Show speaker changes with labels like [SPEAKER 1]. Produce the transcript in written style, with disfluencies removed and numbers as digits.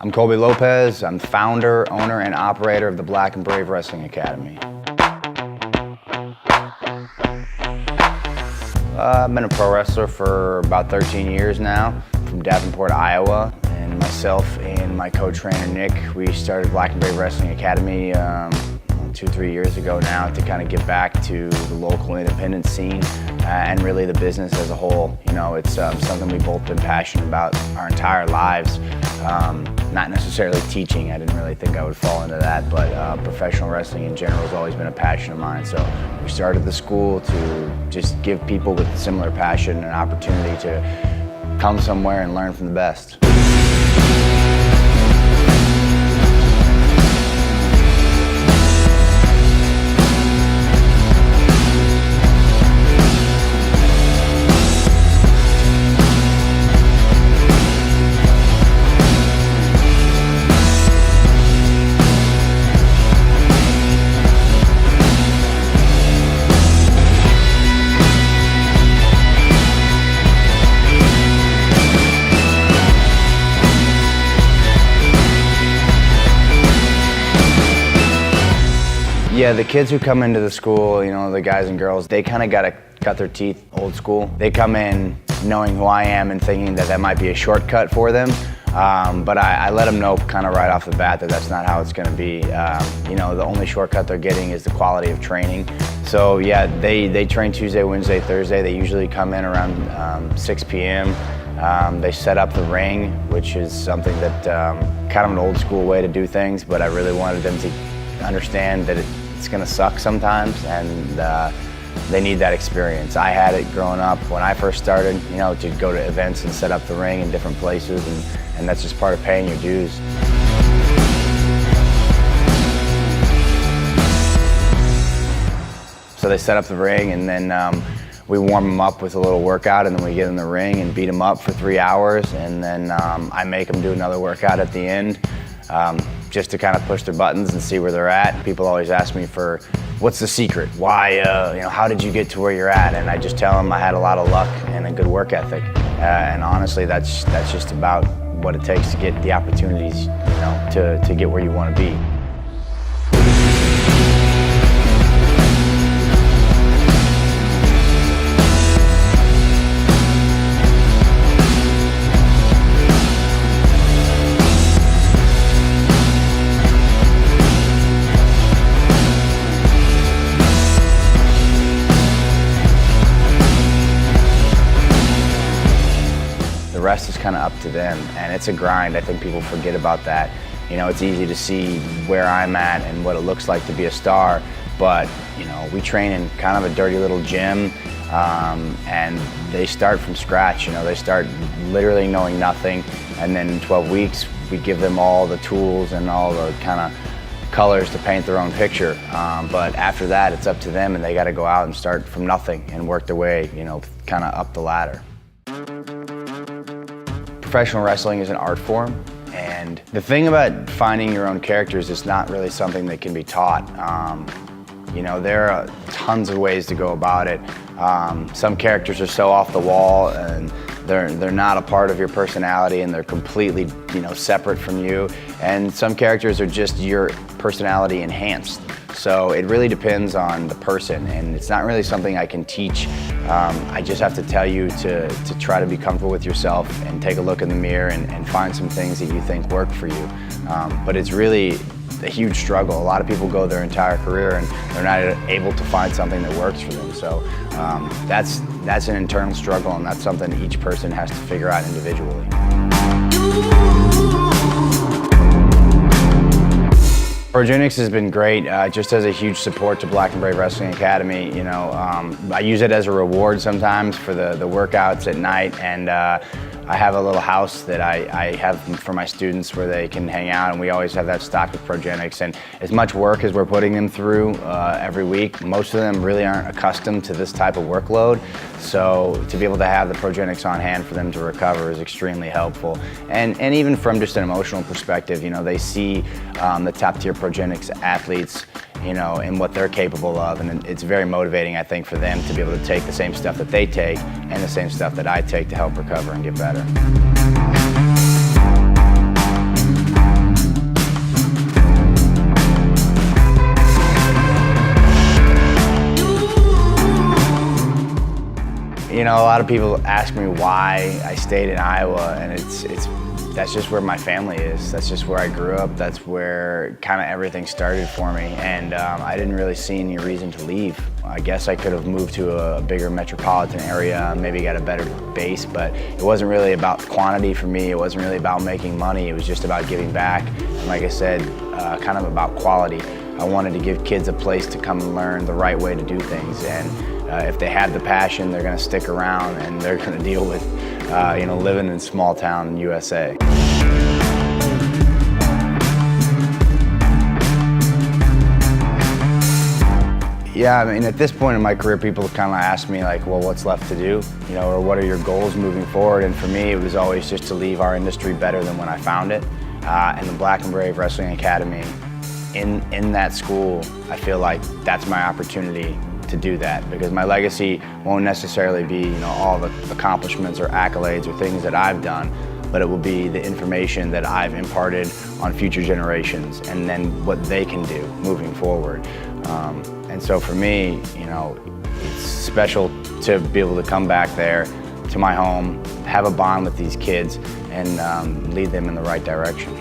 [SPEAKER 1] I'm Colby Lopez. I'm founder, owner, and operator of the Black and Brave Wrestling Academy. I've been a pro wrestler for about 13 years now, from Davenport, Iowa. And myself and my co-trainer, Nick, we started Black and Brave Wrestling Academy 2-3 years ago now to kind of get back to the local independent scene and really the business as a whole. You know, it's something we've both been passionate about our entire lives. Not necessarily teaching, I didn't really think I would fall into that, but professional wrestling in general has always been a passion of mine. So we started the school to just give people with similar passion an opportunity to come somewhere and learn from the best. Yeah, the kids who come into the school, you know, the guys and girls, they kind of got to cut their teeth old school. They come in knowing who I am and thinking that that might be a shortcut for them. But I let them know kind of right off the bat that that's not how it's going to be. You know, the only shortcut they're getting is the quality of training. So yeah, they train Tuesday, Wednesday, Thursday. They usually come in around 6 p.m. They set up the ring, which is something that kind of an old school way to do things, but I really wanted them to understand that it's going to suck sometimes, and they need that experience. I had it growing up when I first started, you know, to go to events and set up the ring in different places, and that's just part of paying your dues. So they set up the ring, and then we warm them up with a little workout, and then we get in the ring and beat them up for 3 hours, and then I make them do another workout at the end. Just to kind of push their buttons and see where they're at. People always ask me for, what's the secret? Why, you know, how did you get to where you're at? And I just tell them I had a lot of luck and a good work ethic. And honestly, that's just about what it takes to get the opportunities, you know, to get where you want to be. The rest is kind of up to them, and it's a grind. I think people forget about that. You know, it's easy to see where I'm at and what it looks like to be a star, but you know, we train in kind of a dirty little gym, and they start from scratch. You know, they start literally knowing nothing, and then in 12 weeks we give them all the tools and all the kind of colors to paint their own picture. But after that, it's up to them, and they got to go out and start from nothing and work their way, you know, kind of up the ladder. Professional wrestling is an art form, and the thing about finding your own characters is not really something that can be taught. You know, there are tons of ways to go about it. Some characters are so off the wall, and they're not a part of your personality, and they're completely, you know, separate from you. And some characters are just your personality enhanced. So it really depends on the person, and it's not really something I can teach. I just have to tell you to try to be comfortable with yourself and take a look in the mirror and find some things that you think work for you. But it's really a huge struggle. A lot of people go their entire career and they're not able to find something that works for them. So that's an internal struggle, and that's something each person has to figure out individually. Progenics has been great, just as a huge support to Black and Brave Wrestling Academy. You know, I use it as a reward sometimes for the workouts at night, and I have a little house that I have for my students where they can hang out, and we always have that stocked with Progenics. And as much work as we're putting them through every week, most of them really aren't accustomed to this type of workload. So to be able to have the Progenics on hand for them to recover is extremely helpful. And even from just an emotional perspective, you know, they see the top tier Progenics athletes you know, in what they're capable of, and it's very motivating, I think, for them to be able to take the same stuff that they take and the same stuff that I take to help recover and get better. You know, a lot of people ask me why I stayed in Iowa, and that's just where my family is. That's just where I grew up. That's where kind of everything started for me, and I didn't really see any reason to leave. I guess I could have moved to a bigger metropolitan area, maybe got a better base, but it wasn't really about quantity for me. It wasn't really about making money. It was just about giving back, and like I said, kind of about quality. I wanted to give kids a place to come and learn the right way to do things, and if they have the passion, they're going to stick around and they're going to deal with, you know, living in small town USA. Yeah, I mean, at this point in my career, people kind of ask me like, well, what's left to do? You know, or what are your goals moving forward? And for me, it was always just to leave our industry better than when I found it. And the Black and Brave Wrestling Academy, in that school, I feel like that's my opportunity to do that, because my legacy won't necessarily be, you know, all the accomplishments or accolades or things that I've done, but it will be the information that I've imparted on future generations and then what they can do moving forward. And so for me, you know, it's special to be able to come back there to my home, have a bond with these kids, and lead them in the right direction.